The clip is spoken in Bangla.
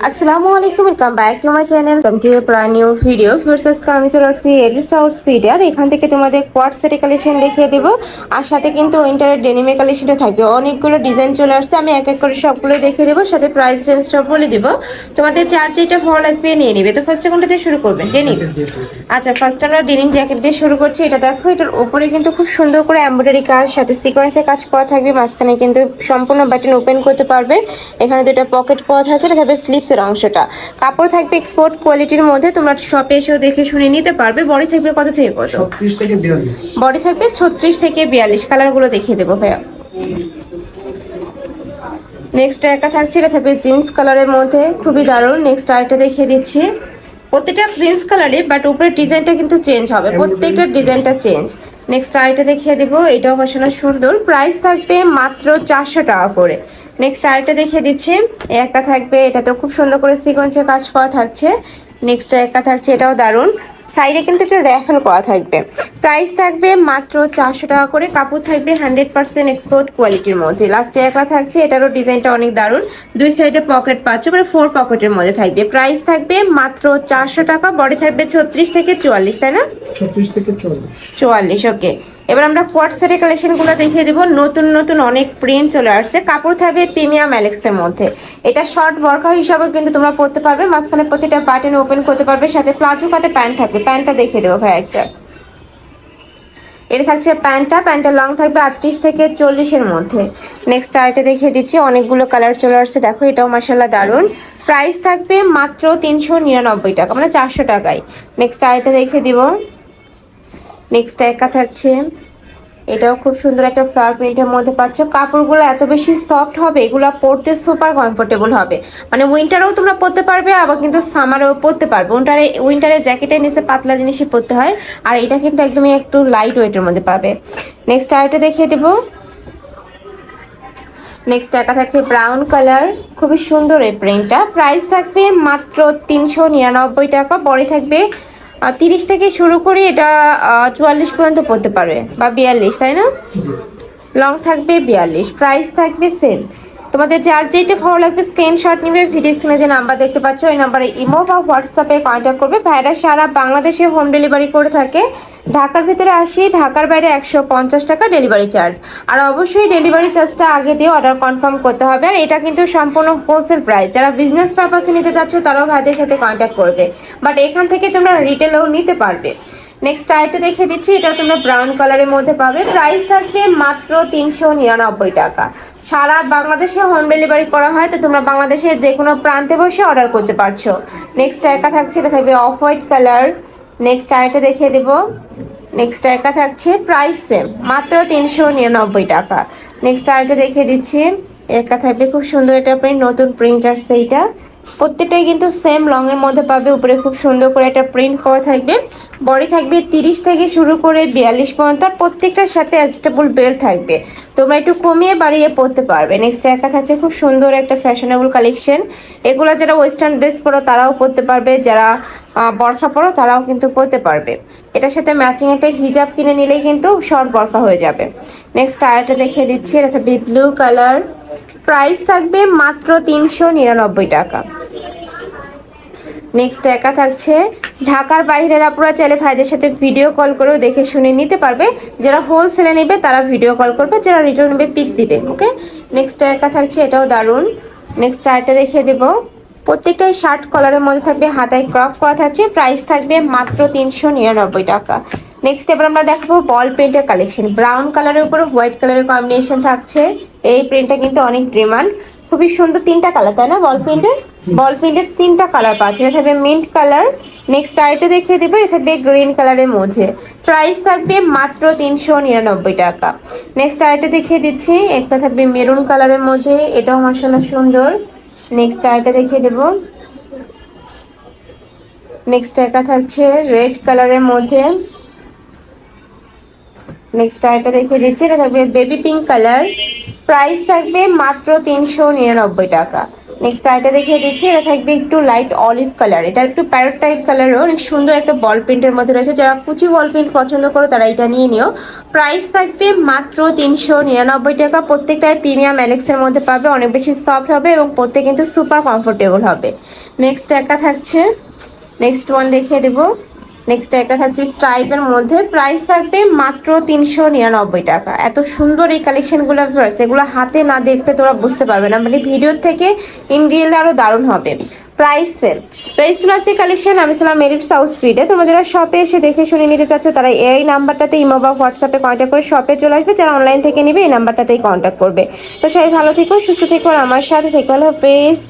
আসসালামু আলাইকুম, welcome back to my channel. Welcome to brand new video. First আমি চলে আসছি এড্রেস হাউস ফিডে। আর এখান থেকে তোমাদের কোয়ার্ট সেটের কালেকশন দেখিয়ে দেবো। আর সাথে কিন্তু উইন্টারের ডেনিমের কালেকশনও থাকবে। অনেকগুলো ডিজাইন চলে আসছে, আমি এক এক করে সবগুলো দেখিয়ে দেবো, সাথে প্রাইস রেঞ্জটা বলে দিব। তোমাদের যার যেটা ভালো লাগবে নিয়ে নিবে। তো ফার্স্টে কোনটা দিয়ে শুরু করবেন? ডেনিম। আচ্ছা, ফার্স্ট আমরা ডেনিম জ্যাকেট দিয়ে শুরু করছি। এটা দেখো, এটার উপরে কিন্তু খুব সুন্দর করে এমব্রয়ডারি কাজ, সাথে সিকোয়েন্সের কাজ করা থাকবে। মাঝখানে কিন্তু সম্পূর্ণ বাটন ওপেন করতে পারবে। এখানে দুটো পকেট করা থাকছে, এটা থাকবে স্লিপসের অংশটা। কাপড় থাকবে এক্সপোর্ট কোয়ালিটির মধ্যে, তোমরা শপে এসেও দেখে শুনে নিতে পারবে। বডি থাকবে কত থেকে কত? 36 থেকে 42। বডি থাকবে 36 থেকে 42। কালারগুলো দেখিয়ে দেবো ভাইয়া। নেক্সট একটা থাকছে, এটা থাকবে জিন্স কালারের মধ্যে, খুবই দারুণ। নেক্সট আরেকটা দেখিয়ে দিচ্ছি। প্রত্যেকটা জিন্স কালারই, বাট উপরের ডিজাইনটা কিন্তু চেঞ্জ হবে, প্রত্যেকটা ডিজাইনটা চেঞ্জ। নেক্সট আরেকটা দেখিয়ে দেবো, এটাও ভীষণ সুন্দর। প্রাইস থাকবে মাত্র 400 টাকা করে। নেক্সট আরেকটা দেখিয়ে দিচ্ছি। একটা থাকবে, এটাতে খুব সুন্দর করে সিকোয়েন্সের কাজ করা থাকছে। নেক্সট একটা থাকছে, এটাও দারুণ। সাইডে কিন্তু একটা র্যাফেল করা থাকবে। প্রাইস থাকবে মাত্র 400 টাকা করে। কাপড় থাকবে 100% এক্সপোর্ট কোয়ালিটির মধ্যে। লাস্টে একটা থাকছে, এটারও ডিজাইনটা অনেক দারুণ। দুই সাইডে পকেট পাচ্ছ, মানে 4 পকেটের মধ্যে থাকবে। প্রাইস থাকবে মাত্র 400 টাকা। বডি থাকবে 36 থেকে 44, তাই না? 36 থেকে 44। 44, ওকে। এবার আমরা কোয়ার্ট সেটের কালেকশনগুলো দেখিয়ে দেবো। নতুন নতুন অনেক প্রিন্ট চলে আসছে। কাপড় থাকবে প্রিমিয়াম অ্যালেক্সের মধ্যে। এটা শর্ট বরখা হিসাবে কিন্তু তোমরা পরতে পারবে। মাঝখানে প্রতিটা বাটন ওপেন করতে পারবে, সাথে প্লাজো কাটে প্যান্ট থাকবে। প্যান্টটা দেখিয়ে দেবো ভাই একটা। এটা থাকছে প্যান্টটা লং থাকবে 38 থেকে 40-এর মধ্যে। নেক্সট আরেকটা দেখিয়ে দিচ্ছি, অনেকগুলো কালার চলে আসছে। দেখো, এটাও মাশাআল্লাহ দারুণ। প্রাইস থাকবে মাত্র 399 টাকা, মানে 400 টাকায়। নেক্সট আরেকটা দেখিয়ে দিব। নেক্সট একটা থাকছে, এটাও খুব সুন্দর একটা ফ্লাওয়ার প্রিন্টের মধ্যে পাচ্ছ। কাপড়গুলো এত বেশি সফট হবে, এগুলো পরতে সুপার কমফোর্টেবল হবে। মানে উইন্টারেও তোমরা পরতে পারবে, আবার কিন্তু সামারেও পরতে পারবে। উইন্টারে জ্যাকেটের নিচে পাতলা জিনিসই পরতে হয়, আর এটা কিন্তু একদমই একটু লাইট ওয়েটের মধ্যে পাবে। নেক্সট আরেকটা দেখিয়ে দেবো। নেক্সট একটা থাকছে ব্রাউন কালার, খুবই সুন্দর এই প্রিন্টটা। প্রাইস থাকবে মাত্র 399 টাকা। বডি থাকবে 30 থেকে শুরু করে এটা 44 পর্যন্ত পড়তে পারবে, বা 42, তাই না? লং থাকবে 42। প্রাইস থাকবে সেম। তোমাদের যার যেটা ভালো লাগবে স্ক্রিনশট নিবে। ভিডিও স্ক্রিনে যে নাম্বার দেখতে পাচ্ছ, ওই নাম্বারে ইমো বা হোয়াটসঅ্যাপে কন্ট্যাক্ট করবে। ভাইরা সারা বাংলাদেশে হোম ডেলিভারি করে থাকে। ঢাকার ভিতরে 80, ঢাকার বাইরে 150 টাকা ডেলিভারি চার্জ। আর অবশ্যই ডেলিভারি চার্জটা আগে দিয়ে অর্ডার কনফার্ম করতে হবে। আর এটা কিন্তু সম্পূর্ণ হোলসেল প্রাইস। যারা বিজনেস পারপাসে নিতে চাচ্ছ তারাও ভাইদের সাথে কন্ট্যাক্ট করবে, বাট এখান থেকে তোমরা রিটেলেও নিতে পারবে। নেক্সট আইটা দেখিয়ে দিচ্ছি, এটা তোমরা ব্রাউন কালারের মধ্যে পাবে। প্রাইস থাকবে মাত্র 399 টাকা। সারা বাংলাদেশে হোম ডেলিভারি করা হয়, তো তোমরা বাংলাদেশের যে কোনো প্রান্তে বসে অর্ডার করতে পারছো। নেক্সট একা থাকছে, এটা থাকবে অফ হোয়াইট কালার। নেক্সট আইটা দেখিয়ে দেবো। নেক্সট একা থাকছে, প্রাইস সেম, মাত্র 399 টাকা। নেক্সট আইটা দেখিয়ে দিচ্ছি। একা থাকবে খুব সুন্দর একটা প্রিন্ট, নতুন প্রিন্ট আসছে এইটা। প্রত্যেকটাই কিন্তু সেম লং এর মধ্যে পাবে। উপরে খুব সুন্দর করে একটা প্রিন্ট করা থাকবে। বডি থাকবে 30 থেকে শুরু করে 42 পর্যন্ত। আর প্রত্যেকটার সাথে অ্যাডজাস্টেবল বেল্ট থাকবে, তোমরা একটু কমিয়ে বাড়িয়ে পরতে পারবে। নেক্সট একটা থাকছে খুব সুন্দর একটা ফ্যাশনেবল কালেকশন। এগুলো যারা ওয়েস্টার্ন ড্রেস পরো তারাও পরতে পারবে, যারা বরখা পরো তারাও কিন্তু পরতে পারবে। এটার সাথে ম্যাচিং একটা হিজাব কিনে নিলেই কিন্তু শর্ট বরখা হয়ে যাবে। নেক্সট আরেকটা দেখিয়ে দিচ্ছি, এটা থাকবে ব্লু কালার। প্রাইস থাকবে মাত্র 399 টাকা। নেক্সট একা থাকছে, ঢাকার বাইরের আপুরা চাইলে ভাইদের সাথে ভিডিও কল করেও দেখে শুনে নিতে পারবে। যারা হোলসেলে নেবে তারা ভিডিও কল করবে, যারা রিটার্ন নেবে পিক দিবে, ওকে। নেক্সট একা থাকছে, এটাও দারুণ। নেক্সট আরেকটা দেখিয়ে দেবো। প্রত্যেকটাই শার্ট কলারের মধ্যে থাকবে, হাতায় ক্রপ করা থাকছে। প্রাইস থাকবে মাত্র 399 টাকা। নেক্সট এবার আমরা দেখাবো বল পেন্টের কালেকশন। ব্রাউন কালারের উপর হোয়াইট কালারের কম্বিনেশন থাকছে। এই প্রিন্টটা কিন্তু অনেক ডিমান্ড, খুবই সুন্দর। 3টা কালার, তাই না? বল পেন্টের 3টা কালার পাচ্ছে। এটা থাকবে মিন্ট কালার। নেক্সট আইটা দেখিয়ে দেবে, এটা থাকবে গ্রিন কালারের মধ্যে। প্রাইস থাকবে মাত্র 399 টাকা। নেক্সট আইটা দেখিয়ে দিচ্ছি, একটা থাকবে মেরুন কালারের মধ্যে, এটাও মাশাআল্লাহ সুন্দর। নেক্সট আইটা দেখিয়ে দেব। নেক্সট একটা থাকছে রেড কালারের মধ্যে। নেক্সট আইটা দেখিয়ে দিচ্ছি, এটা থাকবে বেবি পিঙ্ক কালার। প্রাইস থাকবে মাত্র 399 টাকা। নেক্সট আইটা দেখিয়ে দিচ্ছি, এটা থাকবে একটু লাইট অলিভ কালার, এটা একটু প্যারট টাইপ কালারও অনেক সুন্দর একটা বল প্রিন্টের মধ্যে রয়েছে। যারা কুচি বল প্রিন্ট পছন্দ করো তারা এটা নিয়ে নিও। প্রাইস থাকবে মাত্র 399 টাকা। প্রত্যেকটাই প্রিমিয়াম অ্যালেক্সের মধ্যে পাবে, অনেক বেশি সফট হবে এবং পরতে কিন্তু সুপার কমফোর্টেবল হবে। নেক্সট একটা থাকছে, নেক্সট ওয়ান দেখিয়ে দেবো। নেক্সট একটা থাকছে স্ট্রাইপের মধ্যে, প্রাইস থাকবে মাত্র 399 টাকা। এত সুন্দর এই কালেকশনগুলো এগুলো হাতে না দেখতে তোরা বুঝতে পারবে না, মানে ভিডিওর থেকে ইন রিয়েল আরো দারুণ হবে। প্রাইস সেল প্রাইস আছে কালেকশন। আমি ছিলাম মেরিট সাউথ ফিডে। তোমরা যারা শপে এসে দেখে শুনে নিতে চাচ্ছ তারা এই নাম্বারটাতে ইমো বা হোয়াটসঅ্যাপে কন্ট্যাক্ট করে শপে চলে আসবে। যারা অনলাইন থেকে নিবে এই নাম্বারটাতেই কন্ট্যাক্ট করবে। তো সবাই ভালো থেকো, সুস্থ থেকো, আর আমার সাথে থেকো। হলো হাফেজ।